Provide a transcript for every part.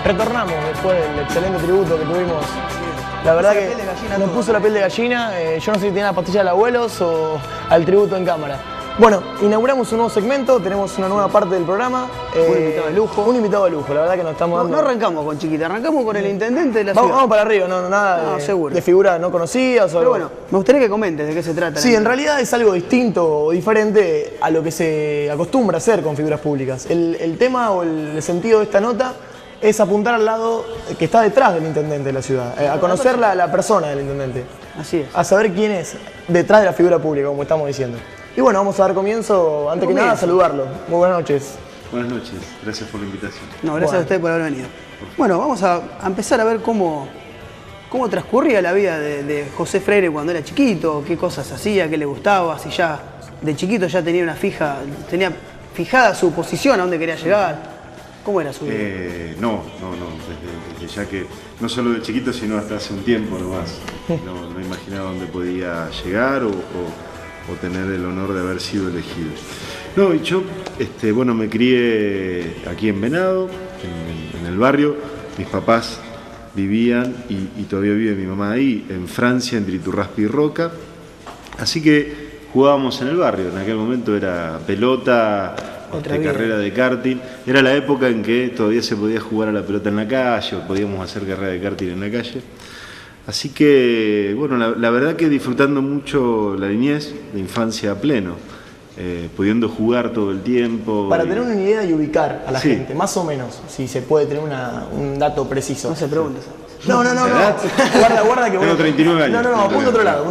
Retornamos después del excelente tributo que tuvimos. La verdad que nos puso la piel de gallina. Yo no sé si tenía la pastilla de abuelos o al tributo en cámara. Bueno, inauguramos un nuevo segmento, tenemos una nueva parte del programa. Un invitado de lujo. Un invitado de lujo, la verdad que nos estamos dando... No arrancamos con Chiquita, arrancamos con el intendente de la ciudad. Vamos para arriba, nada seguro. de figuras no conocidas. Pero bueno, me gustaría que comentes de qué se trata. Sí, en realidad es algo distinto o diferente a lo que se acostumbra a hacer con figuras públicas. El tema o el sentido de esta nota es apuntar al lado que está detrás del intendente de la ciudad, a conocer la persona del intendente. Así es. A saber quién es detrás de la figura pública, como estamos diciendo. Y bueno, vamos a dar comienzo, antes que nada, a saludarlo. Muy buenas noches. Buenas noches, gracias por la invitación. No, gracias a usted por haber venido. Bueno, vamos a empezar a ver cómo transcurría la vida de José Freire cuando era chiquito, qué cosas hacía, qué le gustaba, si ya de chiquito ya tenía tenía fijada su posición, a dónde quería llegar. ¿Cómo era su vida? No, desde ya que no solo de chiquito, sino hasta hace un tiempo nomás. No imaginaba dónde podía llegar o tener el honor de haber sido elegido. No, y yo, bueno, me crié aquí en Venado, en el barrio. Mis papás vivían, y todavía vive mi mamá ahí, en Francia, entre Iturraspe y Roca. Así que jugábamos en el barrio. En aquel momento era pelota, carrera de karting. Era la época en que todavía se podía jugar a la pelota en la calle, o podíamos hacer carrera de karting en la calle. Así que, bueno, la verdad que disfrutando mucho la niñez, la infancia a pleno, pudiendo jugar todo el tiempo. Para tener una idea y ubicar a la gente, más o menos, si se puede tener un dato preciso. No se pregunta. No. Guarda que tengo 39 años. No, apunta a otro lado.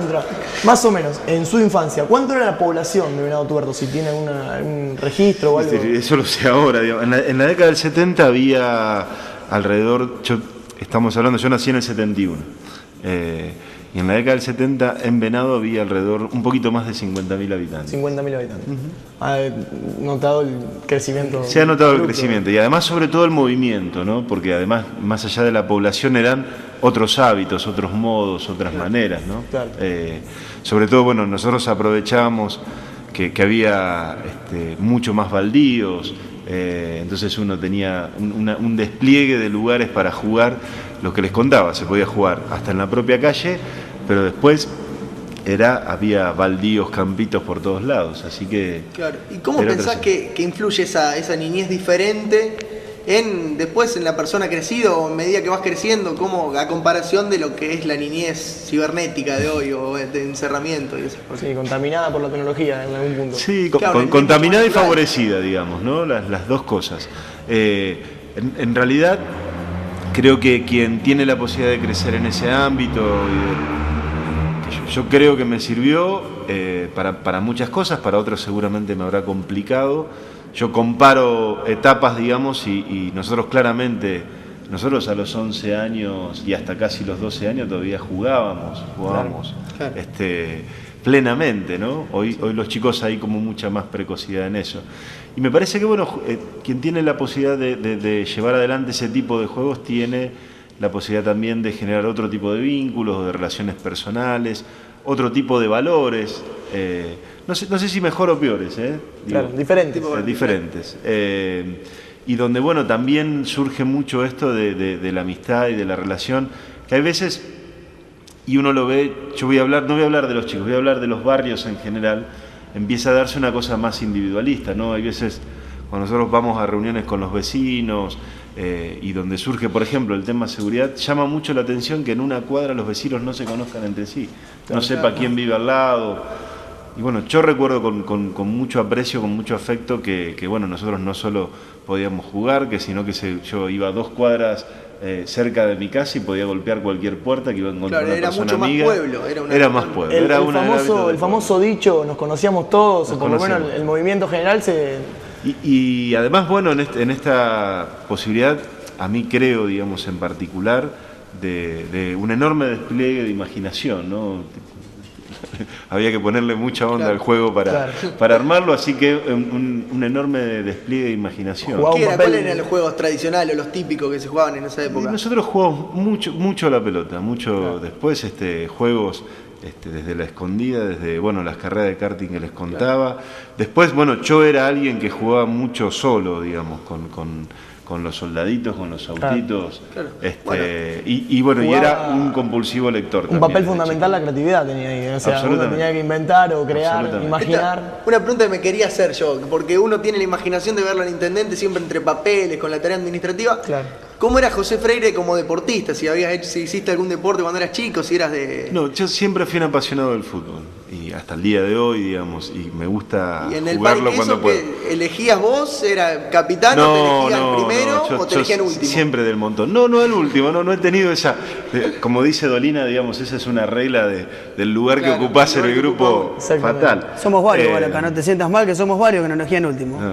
Más o menos, en su infancia, ¿cuánto era la población de Venado Tuerto? Si tiene algún registro o algo. Eso lo sé ahora, digamos. En la década del 70 había alrededor, yo nací en el 71. Y en la década del 70 en Venado había alrededor un poquito más de 50.000 habitantes. 50.000 habitantes. ¿Ha notado el crecimiento? Se ha notado el crecimiento y además sobre todo el movimiento, ¿no? Porque además más allá de la población eran otros hábitos, otros modos, otras maneras, ¿no? Claro. Sobre todo, bueno, nosotros aprovechábamos que había mucho más baldíos, entonces uno tenía un despliegue de lugares para jugar. Lo que les contaba, se podía jugar hasta en la propia calle, pero después había baldíos, campitos por todos lados, así que... Claro. ¿Y cómo pensás que influye esa niñez diferente después en la persona crecida o a medida que vas creciendo, como a comparación de lo que es la niñez cibernética de hoy o de encerramiento y esas cosas? Sí, contaminada por la tecnología en algún punto. Sí, claro, contaminada y favorecida, digamos, ¿no? Las dos cosas. En realidad... Creo que quien tiene la posibilidad de crecer en ese ámbito, yo creo que me sirvió para muchas cosas, para otros seguramente me habrá complicado. Yo comparo etapas, digamos, y nosotros claramente, a los 11 años y hasta casi los 12 años todavía jugábamos claro. Plenamente, ¿no? Hoy los chicos hay como mucha más precocidad en eso. Y me parece que, bueno, quien tiene la posibilidad de llevar adelante ese tipo de juegos tiene la posibilidad también de generar otro tipo de vínculos, de relaciones personales, otro tipo de valores, no sé si mejor o peores, Claro, diferentes. Diferentes. Y donde, bueno, también surge mucho esto de la amistad y de la relación, que hay veces... Y uno lo ve, no voy a hablar de los chicos, voy a hablar de los barrios en general, empieza a darse una cosa más individualista, ¿no? Hay veces cuando nosotros vamos a reuniones con los vecinos y donde surge, por ejemplo, el tema seguridad, llama mucho la atención que en una cuadra los vecinos no se conozcan entre sí, no sepa quién vive al lado. Y bueno, yo recuerdo con mucho aprecio, con mucho afecto que bueno, nosotros no solo podíamos jugar, sino que yo iba a 2 cuadras cerca de mi casa y podía golpear cualquier puerta que iba a encontrar una persona amiga. Era más pueblo. El famoso dicho, nos conocíamos todos, o por lo menos el movimiento general se... Y además, bueno, en esta posibilidad, a mí creo, digamos, en particular, de un enorme despliegue de imaginación, ¿no? Había que ponerle mucha onda al juego para armarlo, así que un enorme despliegue de imaginación. ¿Cuáles eran los juegos tradicionales o los típicos que se jugaban en esa época? Nosotros jugamos mucho a la pelota, después juegos desde la escondida, desde las carreras de karting que les contaba. Después, yo era alguien que jugaba mucho solo, digamos, con con los soldaditos, con los autitos. Claro. Bueno, y bueno, y era un compulsivo lector Un también, papel de fundamental chico. la creatividad tenía ahí. O sea, uno Absolutamente. tenía que inventar o crear, Absolutamente. imaginar. Una pregunta que me quería hacer yo, porque uno tiene la imaginación de verlo al intendente siempre entre papeles, con la tarea administrativa. Claro. ¿Cómo era José Freire como deportista? Si hiciste algún deporte cuando eras chico, si eras de... No, yo siempre fui un apasionado del fútbol y hasta el día de hoy, digamos, y me gusta ¿Y en el jugarlo parque cuando eso puedo. que elegías vos? ¿Era capitán o te elegían primero o te elegían último? Siempre del montón. No el último, no he tenido esa... como dice Dolina, digamos, esa es una regla del lugar Claro, que ocupás el en el lugar que grupo ocupamos. Exactamente. fatal. Somos varios, igual acá, no te sientas mal que somos varios que nos elegían último. No.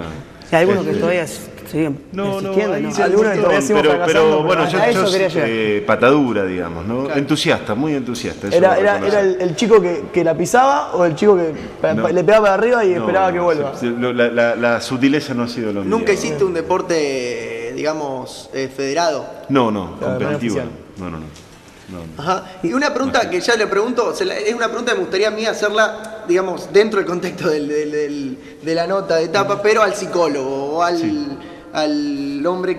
Y hay algunos que todavía siguen insistiendo. ahí ¿no? sí hay Algunos un que todavía montón, siguen fracasando, pero bueno, pero a eso yo quería llegar. patadura, digamos, ¿no? Claro. Entusiasta, muy entusiasta. eso Era, lo era, reconozco. era el chico que la pisaba o el chico que No. le pegaba para arriba y No, esperaba que vuelva. la sutileza no ha sido lo mío. ¿Nunca hiciste un deporte, digamos, federado? No, Claro, competitivo. oficial. No. Ajá. Y una pregunta que ya le pregunto, es una pregunta que me gustaría a mí hacerla, digamos, dentro del contexto de la nota de etapa, pero al psicólogo o al hombre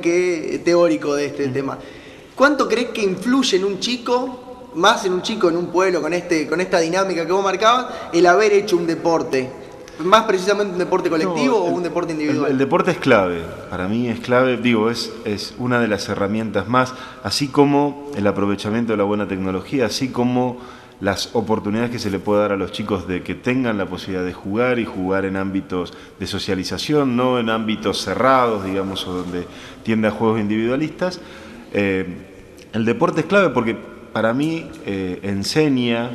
teórico de este tema. ¿Cuánto crees que influye en un chico, más en un chico en un pueblo con esta dinámica que vos marcabas, el haber hecho un deporte? ¿Más precisamente un deporte colectivo o un deporte individual? El deporte es clave, para mí es clave, digo, es una de las herramientas más, así como el aprovechamiento de la buena tecnología, así como las oportunidades que se le puede dar a los chicos de que tengan la posibilidad de jugar y jugar en ámbitos de socialización, no en ámbitos cerrados, digamos, o donde tiende a juegos individualistas. El deporte es clave porque para mí enseña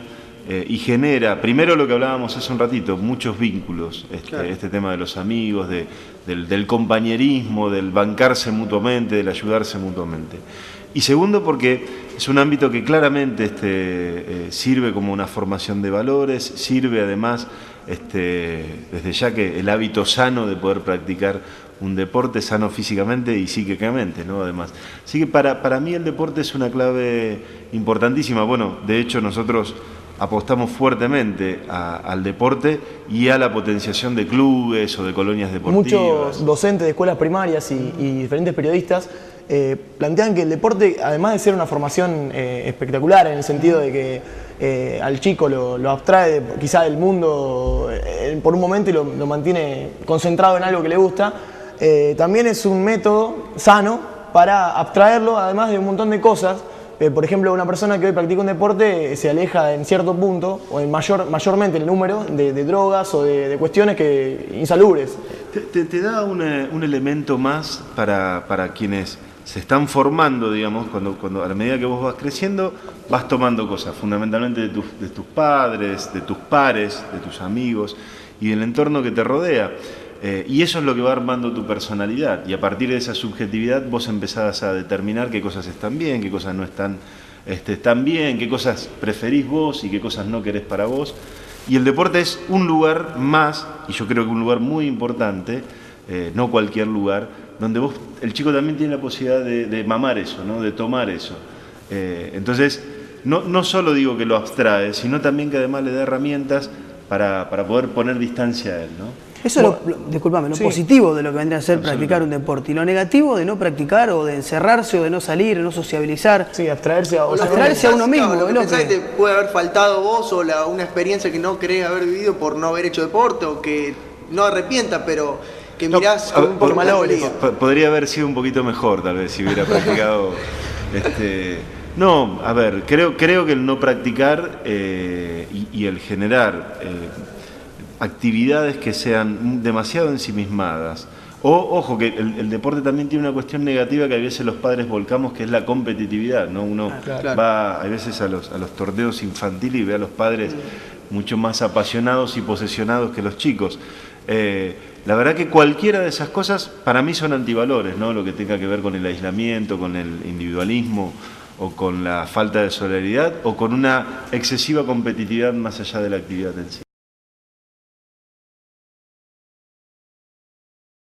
y genera, primero lo que hablábamos hace un ratito, muchos vínculos, Claro. este tema de los amigos, del compañerismo, del bancarse mutuamente, del ayudarse mutuamente. Y segundo porque es un ámbito que claramente sirve como una formación de valores, sirve además desde ya que el hábito sano de poder practicar un deporte sano físicamente y psíquicamente, ¿no? Además. Así que para mí el deporte es una clave importantísima. Bueno, de hecho nosotros apostamos fuertemente al deporte y a la potenciación de clubes o de colonias deportivas. Muchos docentes de escuelas primarias y diferentes periodistas plantean que el deporte, además de ser una formación espectacular en el sentido de que al chico lo abstrae quizá del mundo por un momento y lo mantiene concentrado en algo que le gusta, también es un método sano para abstraerlo además de un montón de cosas. Por ejemplo, una persona que hoy practica un deporte se aleja en cierto punto, o mayormente el número, de drogas o de cuestiones insalubres. Te da un elemento más para quienes se están formando, digamos, cuando a la medida que vos vas creciendo, vas tomando cosas, fundamentalmente de tus padres, de tus pares, de tus amigos y del entorno que te rodea. Y eso es lo que va armando tu personalidad. Y a partir de esa subjetividad vos empezás a determinar qué cosas están bien, qué cosas no están bien, qué cosas preferís vos y qué cosas no querés para vos. Y el deporte es un lugar más, y yo creo que un lugar muy importante, no cualquier lugar, donde el chico también tiene la posibilidad de mamar eso, ¿no? De tomar eso. Entonces, no solo digo que lo abstrae, sino también que además le da herramientas para poder poner distancia a él, ¿no? Eso es disculpame, lo positivo de lo que vendría a ser practicar un deporte. Y lo negativo de no practicar o de encerrarse o de no salir, de no sociabilizar. Sí, abstraerse a uno mismo. Claro, lo es que lo pensás que- que te puede haber faltado vos o una experiencia que no querés haber vivido por no haber hecho deporte o que no arrepientas, pero que mirás con un poco más de melancolía. Podría haber sido un poquito mejor, tal vez, si hubiera practicado. No, a ver, creo que el no practicar y el generar actividades que sean demasiado ensimismadas. Ojo, que el deporte también tiene una cuestión negativa que a veces los padres volcamos, que es la competitividad, ¿no? Uno claro. va a veces a los torneos infantiles y ve a los padres mucho más apasionados y posesionados que los chicos. La verdad que cualquiera de esas cosas para mí son antivalores, ¿no? Lo que tenga que ver con el aislamiento, con el individualismo o con la falta de solidaridad o con una excesiva competitividad más allá de la actividad en sí.